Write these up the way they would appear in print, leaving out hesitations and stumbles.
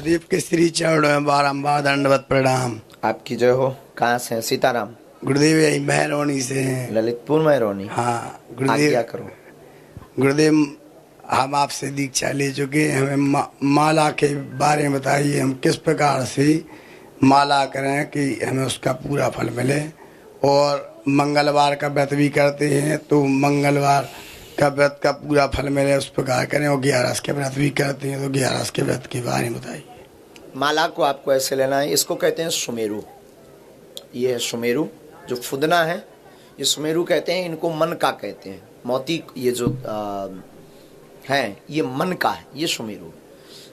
गुरुदेव के श्री चरणों में बारंबार दंडवत प्रणाम। आपकी जय हो। कहाँ से हैं? सीताराम। गुरुदेव यही महरौनी से हैं। ललितपुर महरौनी। हाँ क्या गुरुदेव। करूं? गुरुदेव हम आपसे दीक्षा ले चुके हैं, हमें माला के बारे में बताइए, हम किस प्रकार से माला करें कि हमें उसका पूरा फल मिले। और मंगलवार का व्रत भी करते हैं तो मंगलवार का व्रत का पूरा फल मिले उस प्रकार करें। और 11 के व्रत भी करते हैं तो 11 के व्रत के बारे में बताइए। माला को आपको ऐसे लेना है, इसको कहते हैं सुमेरु। ये है सुमेरु, जो फुदना है ये सुमेरु कहते हैं। इनको मन का कहते हैं। मोती ये जो है ये मन का है, ये सुमेरु।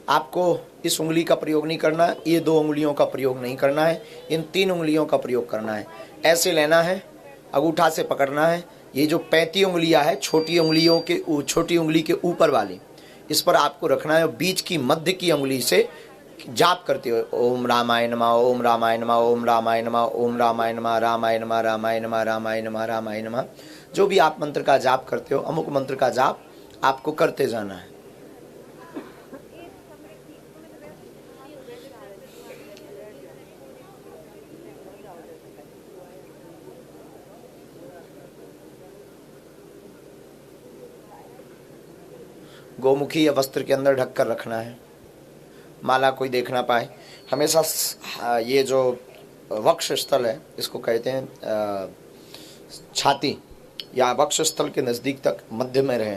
आपको इस उंगली का प्रयोग नहीं करना है, ये 2 उंगलियों का प्रयोग नहीं करना है, इन 3 उंगलियों का प्रयोग करना है। ऐसे लेना है, अंगूठा से पकड़ना है। ये जो 35 उंगलियां है, छोटी उंगली के ऊपर वाली, इस पर आपको रखना है। बीच की मध्य की उंगली से जाप करते हो, ओम रामाय नमः, ओम रामाय नमः, ओम रामाय नमः, ओम रामाय नमः, रामाय नमः, रामाय नमः, रामाय नमः, रामाय नमः। जो भी आप मंत्र का जाप करते हो, अमुक मंत्र का जाप आपको करते जाना है। गोमुखी या वस्त्र के अंदर ढककर रखना है, माला कोई देख ना पाए। हमेशा ये जो वक्ष स्थल है इसको कहते हैं छाती या वक्ष स्थल के नज़दीक तक मध्य में रहे।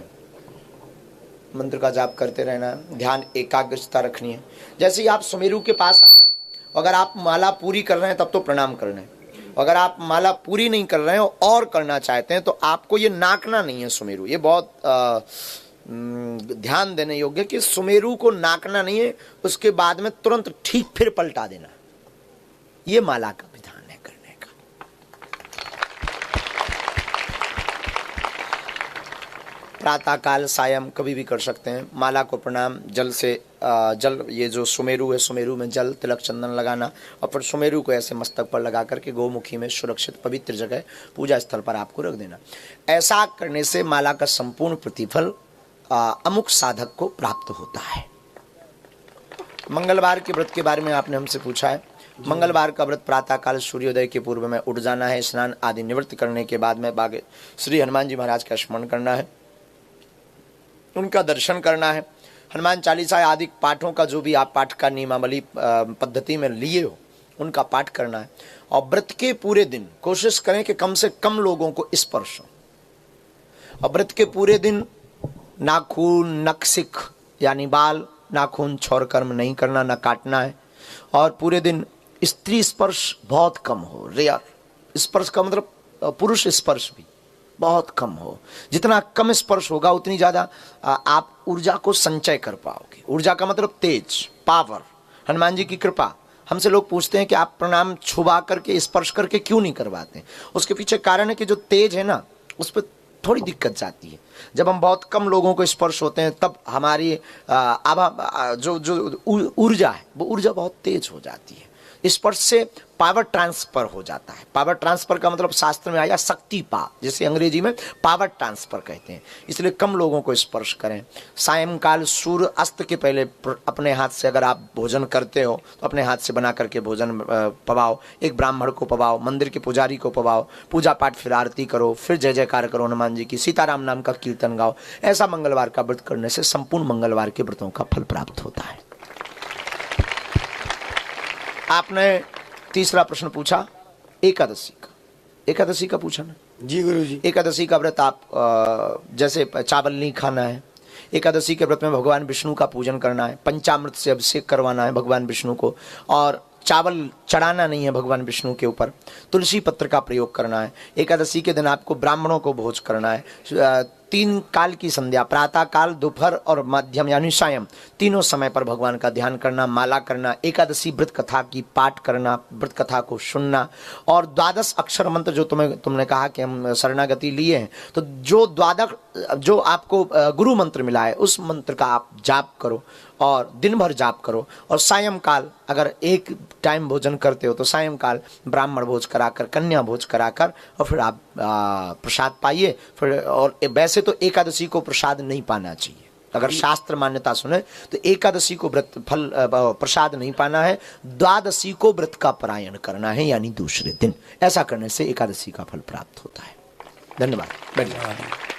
मंत्र का जाप करते रहना है, ध्यान एकाग्रता रखनी है। जैसे ही आप सुमेरु के पास आ जाए, अगर आप माला पूरी कर रहे हैं तब तो प्रणाम करना है। अगर आप माला पूरी नहीं कर रहे हो और करना चाहते हैं तो आपको ये नाकना नहीं है सुमेरु। ये बहुत ध्यान देने योग्य कि सुमेरु को नाकना नहीं है, उसके बाद में तुरंत ठीक फिर पलटा देना। ये माला का विधान है करने का। प्रातः काल सायं कभी भी कर सकते हैं। माला को प्रणाम जल से जल, ये जो सुमेरु है, सुमेरु में जल तिलक चंदन लगाना और फिर सुमेरु को ऐसे मस्तक पर लगा करके गोमुखी में सुरक्षित पवित्र जगह पूजा स्थल पर आपको रख देना। ऐसा करने से माला का संपूर्ण प्रतिफल अमुक साधक को प्राप्त होता है। मंगलवार के व्रत के बारे में आपने हमसे पूछा है। मंगलवार का व्रत प्रातः काल सूर्योदय के पूर्व में उठ जाना है। स्नान आदि निवृत्त करने के बाद में बागे श्री हनुमान जी महाराज का स्मरण करना है, उनका दर्शन करना है। हनुमान चालीसा आदि पाठों का जो भी आप पाठ का नियमावली पद्धति में लिए हो उनका पाठ करना है। और व्रत के पूरे दिन कोशिश करें कि कम से कम लोगों को स्पर्श हो। और व्रत के पूरे दिन नाखून, नखशिख यानी बाल, नाखून छौर कर्म नहीं करना, न काटना है। और पूरे दिन स्त्री स्पर्श बहुत कम हो, रेयर। स्पर्श का मतलब पुरुष स्पर्श भी बहुत कम हो। जितना कम स्पर्श होगा उतनी ज़्यादा आप ऊर्जा को संचय कर पाओगे। ऊर्जा का मतलब तेज, पावर। हनुमान जी की कृपा। हमसे लोग पूछते हैं कि आप प्रणाम छुबा करके स्पर्श करके क्यों नहीं करवाते। उसके पीछे कारण है कि जो तेज है ना उस पर थोड़ी दिक्कत जाती है। जब हम बहुत कम लोगों को स्पर्श होते हैं तब हमारी जो ऊर्जा है वो ऊर्जा बहुत तेज हो जाती है। स्पर्श से पावर ट्रांसफर हो जाता है। पावर ट्रांसफर का मतलब शास्त्र में आया शक्ति पा, जिसे अंग्रेजी में पावर ट्रांसफर कहते हैं। इसलिए कम लोगों को स्पर्श करें। सायंकाल सूर्य अस्त के पहले अपने हाथ से अगर आप भोजन करते हो तो अपने हाथ से बना करके भोजन पवाओ। एक ब्राह्मण को पवाओ, मंदिर के पुजारी को पवाओ, पूजा पाठ, फिर आरती करो, फिर जय जयकार करो हनुमान जी की, सीताराम नाम का कीर्तन गाओ। ऐसा मंगलवार का व्रत करने से संपूर्ण मंगलवार के व्रतों का फल प्राप्त होता है। आपने तीसरा प्रश्न पूछा एकादशी का। एकादशी का पूछा ना? जी गुरुजी। एकादशी का व्रत आप जैसे चावल नहीं खाना है। एकादशी के व्रत में भगवान विष्णु का पूजन करना है, पंचामृत से अभिषेक करवाना है भगवान विष्णु को, और चावल चढ़ाना नहीं है भगवान विष्णु के ऊपर। तुलसी पत्र का प्रयोग करना है। एकादशी के दिन आपको ब्राह्मणों को भोज करना है। 3 काल की संध्या, प्रातः काल, दोपहर और मध्यम यानी सायं, तीनों समय पर भगवान का ध्यान करना, माला करना, एकादशी व्रत कथा की पाठ करना, व्रत कथा को सुनना। और 12 अक्षर मंत्र जो तुमने कहा कि हम शरणागति लिए हैं, तो जो आपको गुरु मंत्र मिला है उस मंत्र का आप जाप करो और दिन भर जाप करो। और सायंकाल अगर एक टाइम भोजन करते हो तो सायंकाल ब्राह्मण भोज कराकर, कन्या भोज कराकर और फिर आप प्रसाद पाइए। फिर और वैसे तो एकादशी को प्रसाद नहीं पाना चाहिए, अगर शास्त्र मान्यता सुने तो एकादशी को व्रत फल प्रसाद नहीं पाना है, द्वादशी को व्रत का परायण करना है, यानी दूसरे दिन। ऐसा करने से एकादशी का फल प्राप्त होता है। धन्यवाद।